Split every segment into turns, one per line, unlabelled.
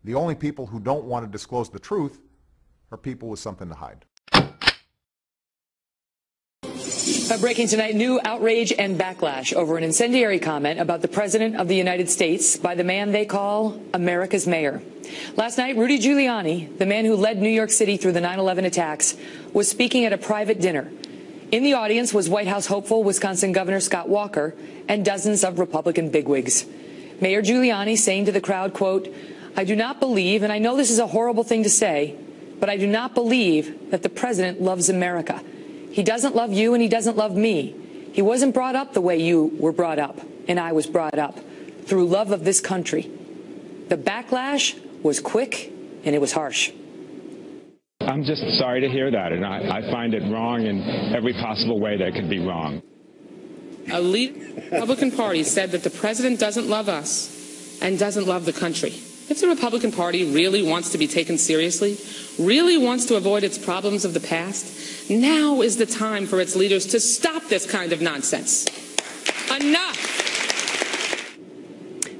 The only people who don't want to disclose the truth are people with something to hide.
Breaking tonight, new outrage and backlash over an incendiary comment about the President of the United States by the man they call America's mayor. Last night, Rudy Giuliani, the man who led New York City through the 9/11 attacks, was speaking at a private dinner. In the audience was White House hopeful Wisconsin Governor Scott Walker and dozens of Republican bigwigs. Mayor Giuliani saying to the crowd, quote, "I do not believe, and I know this is a horrible thing to say, but I do not believe that the president loves America. He doesn't love you and he doesn't love me. He wasn't brought up the way you were brought up and I was brought up, through love of this country." The backlash was quick and it was harsh.
I'm just sorry to hear that, and I find it wrong in every possible way that could be wrong.
A leader of the Republican Party said that the president doesn't love us and doesn't love the country. If the Republican Party really wants to be taken seriously, really wants to avoid its problems of the past, now is the time for its leaders to stop this kind of nonsense. Enough!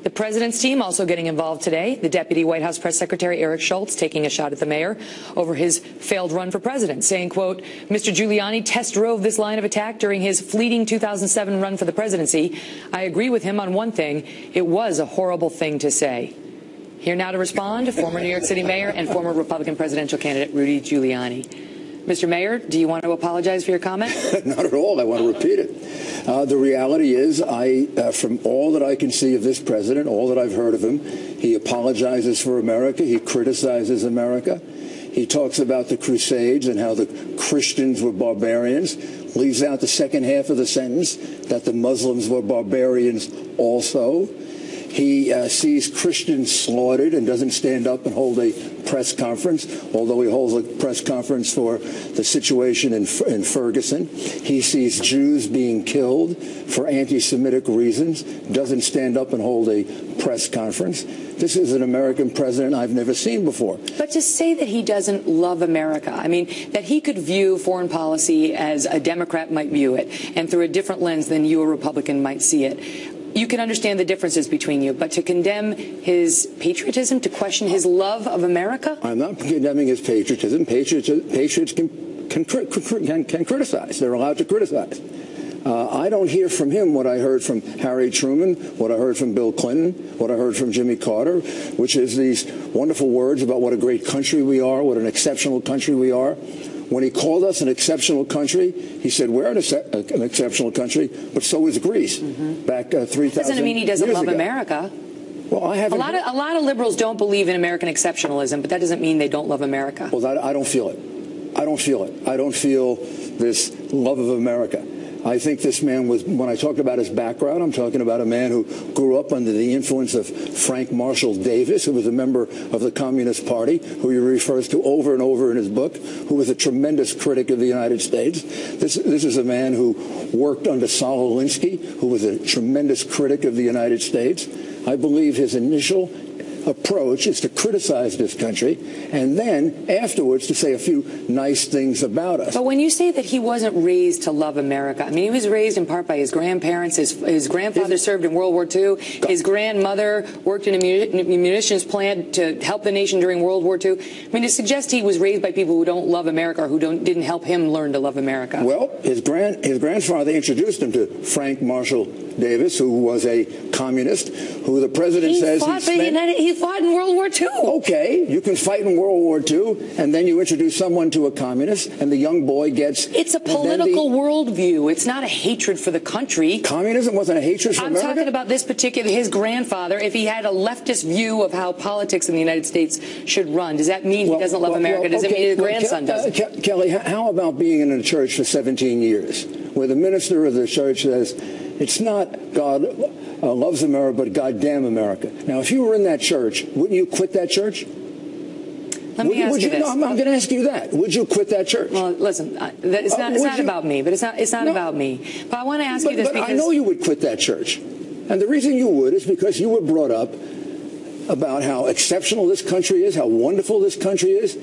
The president's team also getting involved today. The deputy White House press secretary Eric Schultz taking a shot at the mayor over his failed run for president, saying, quote, "Mr. Giuliani test drove this line of attack during his fleeting 2007 run for the presidency. I agree with him on one thing. It was a horrible thing to say." Here now to respond, former New York City mayor and former Republican presidential candidate Rudy Giuliani. Mr. Mayor, do you want to apologize for your comment?
Not at all. I want to repeat it. The reality is, from all that I can see of this president, all that I've heard of him, he apologizes for America. He criticizes America. He talks about the Crusades and how the Christians were barbarians, leaves out the second half of the sentence, that the Muslims were barbarians also. He sees Christians slaughtered and doesn't stand up and hold a press conference, although he holds a press conference for the situation in Ferguson. He sees Jews being killed for anti-Semitic reasons, doesn't stand up and hold a press conference. This is an American president I've never seen before.
But to say that he doesn't love America, I mean, that he could view foreign policy as a Democrat might view it, and through a different lens than you, a Republican, might see it. You can understand the differences between you, but to condemn his patriotism, to question his love of America?
I'm not condemning his patriotism. Patriots can criticize. They're allowed to criticize. I don't hear from him what I heard from Harry Truman, what I heard from Bill Clinton, what I heard from Jimmy Carter, which is these wonderful words about what a great country we are, what an exceptional country we are. When he called us an exceptional country, he said, we're an exceptional country, but so is Greece back 3,000 years ago.
Doesn't mean he doesn't love America.
Well, I haven't.
A lot of liberals don't believe in American exceptionalism, but that doesn't mean they don't love America.
Well, I don't feel it. I don't feel it. I don't feel this love of America. I think this man was, when I talk about his background, I'm talking about a man who grew up under the influence of Frank Marshall Davis, who was a member of the Communist Party, who he refers to over and over in his book, who was a tremendous critic of the United States. This is a man who worked under Saul Alinsky, who was a tremendous critic of the United States. I believe his initial approach is to criticize this country and then afterwards to say a few nice things about us.
But when you say that he wasn't raised to love America, I mean, he was raised in part by his grandparents. His grandfather served in World War II. His grandmother worked in a munitions plant to help the nation during World War II. I mean, to suggest he was raised by people who don't love America or who didn't help him learn to love America.
Well, his grandfather introduced him to Frank Marshall Davis, who was a communist, who the president says
he fought in World War II.
Okay, you can fight in World War II, and then you introduce someone to a communist, and the young boy gets...
It's a political worldview. It's not a hatred for the country.
Communism wasn't a hatred for America?
I'm talking about this particular, his grandfather, if he had a leftist view of how politics in the United States should run, does that mean he doesn't love America? Does it mean his grandson doesn't?
Kelly, how about being in a church for 17 years, where the minister of the church says, it's not God loves America, but goddamn America. Now, if you were in that church, wouldn't you quit that church?
Let me ask you this.
No, I'm going to ask you that. Would you quit that church?
Well, listen, it's not about me, but it's not about me. But I want to ask you this because...
I know you would quit that church. And the reason you would is because you were brought up about how exceptional this country is, how wonderful this country is.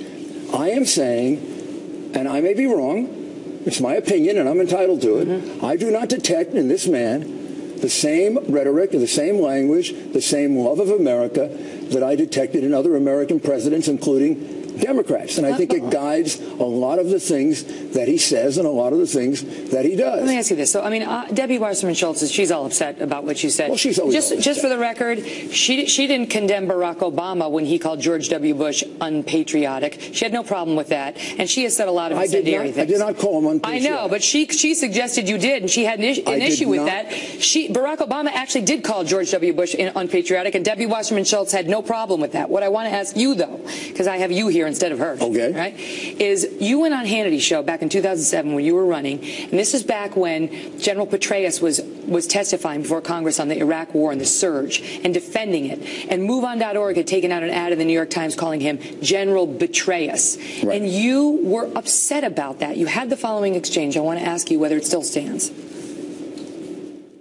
I am saying, and I may be wrong, it's my opinion and I'm entitled to it, I do not detect in this man the same rhetoric, the same language, the same love of America that I detected in other American presidents, including Democrats. And I think it guides a lot of the things that he says and a lot of the things that he does.
Let me ask you this. So, I mean, Debbie Wasserman Schultz, she's all upset about what you said.
Well, she's always
just for the record, she didn't condemn Barack Obama when he called George W. Bush unpatriotic. She had no problem with that. And she has said a lot of incendiary things.
I did not call him unpatriotic.
I know, but she suggested you did, and she had an issue with that. Barack Obama actually did call George W. Bush unpatriotic, and Debbie Wasserman Schultz had no problem with that. What I want to ask you, though, because I have you here instead of her,
okay,
right, is you went on Hannity's show back in 2007 when you were running, and this is back when General Petraeus was testifying before Congress on the Iraq War and the surge and defending it. And MoveOn.org had taken out an ad in the New York Times calling him General Betrayus. Right. And you were upset about that. You had the following exchange. I want to ask you whether it still stands.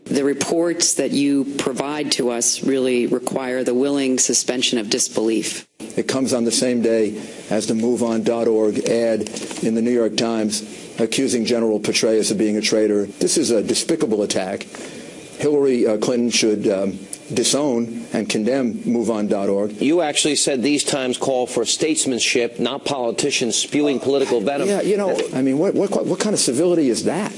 The reports that you provide to us really require the willing suspension of disbelief.
It comes on the same day as the MoveOn.org ad in the New York Times accusing General Petraeus of being a traitor. This is a despicable attack. Hillary Clinton should disown and condemn MoveOn.org.
You actually said these times call for statesmanship, not politicians spewing political venom.
Yeah, you know, I mean, what kind of civility is that?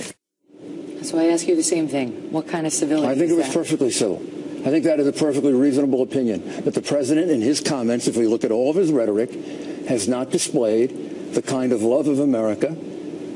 So I ask you the same thing. What kind of civility
I think
is
it was
that?
Perfectly civil. I think that is a perfectly reasonable opinion. But the president, in his comments, if we look at all of his rhetoric, has not displayed the kind of love of America,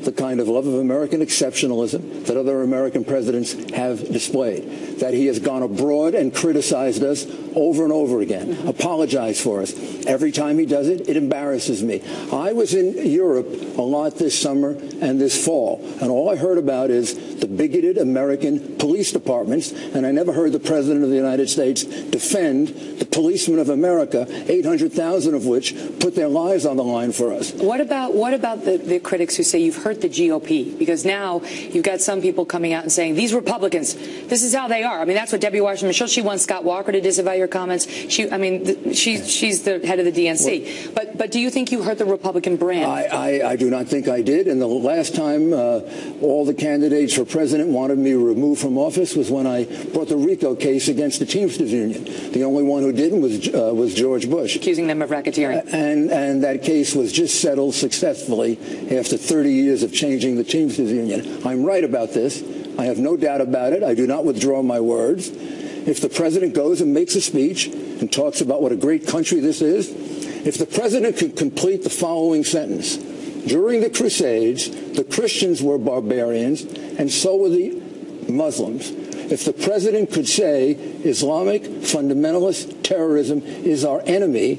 the kind of love of American exceptionalism that other American presidents have displayed. That he has gone abroad and criticized us over and over again, apologized for us. Every time he does it, it embarrasses me. I was in Europe a lot this summer and this fall, and all I heard about is the bigoted American police departments, and I never heard the President of the United States defend the policemen of America, 800,000 of which put their lives on the line for us.
What about the critics who say you've hurt the GOP? Because now you've got some people coming out and saying, these Republicans, this is how they are. I mean, that's what Debbie Wasserman Schultz, she wants Scott Walker to disavow your comments. She's the head of the DNC.
Well,
but do you think you hurt the Republican brand?
I do not think I did. And the last time all the candidates for president wanted me removed from office was when I brought the RICO case against the Teamsters Union. The only one who didn't was George Bush.
Accusing them of racketeering.
And that case was just settled successfully after 30 years of changing the Teamsters Union. I'm right about this. I have no doubt about it. I do not withdraw my words. If the president goes and makes a speech and talks about what a great country this is, if the president could complete the following sentence: during the Crusades, the Christians were barbarians, and so were the Muslims. If the president could say Islamic fundamentalist terrorism is our enemy,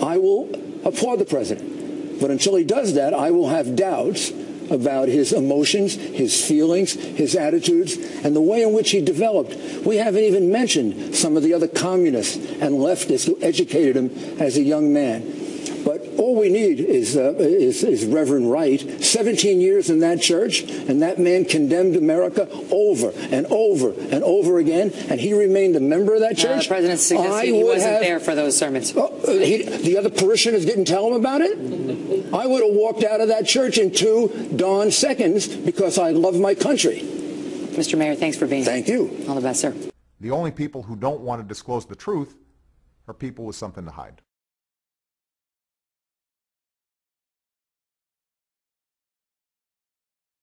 I will applaud the president. But until he does that, I will have doubts about his emotions, his feelings, his attitudes, and the way in which he developed. We haven't even mentioned some of the other communists and leftists who educated him as a young man. But all we need is Reverend Wright. 17 years in that church, and that man condemned America over and over and over again, and he remained a member of that church.
The president suggested he wasn't there for those sermons.
The other parishioners didn't tell him about it? I would have walked out of that church in 2 darn seconds because I love my country.
Mr. Mayor, thanks for being here.
Thank you.
All the best, sir.
The only people who don't want to disclose the truth are people with something to hide.